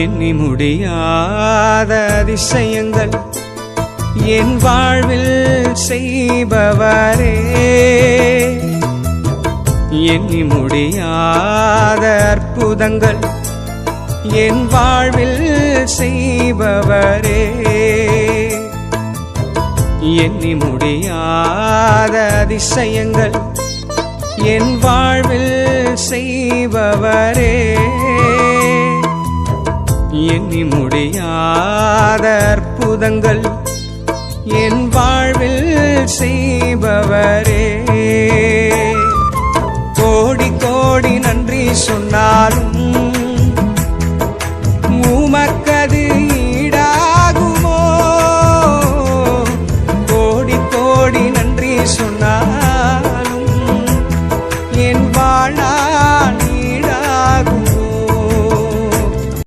எண்ணி முடியாத அதிசயங்கள் என் வாழ்வில் செய்பவரே, எண்ணி முடியாத அற்புதங்கள் என் வாழ்வில் செய்பவரே, எண்ணி முடியாத அதிசயங்கள் என் வாழ்வில் செய்பவரே, எண்ணி முடியாத அற்புதங்கள் என் வாழ்வில் செய்பவரே. கோடி கோடி நன்றி சொன்னாலும்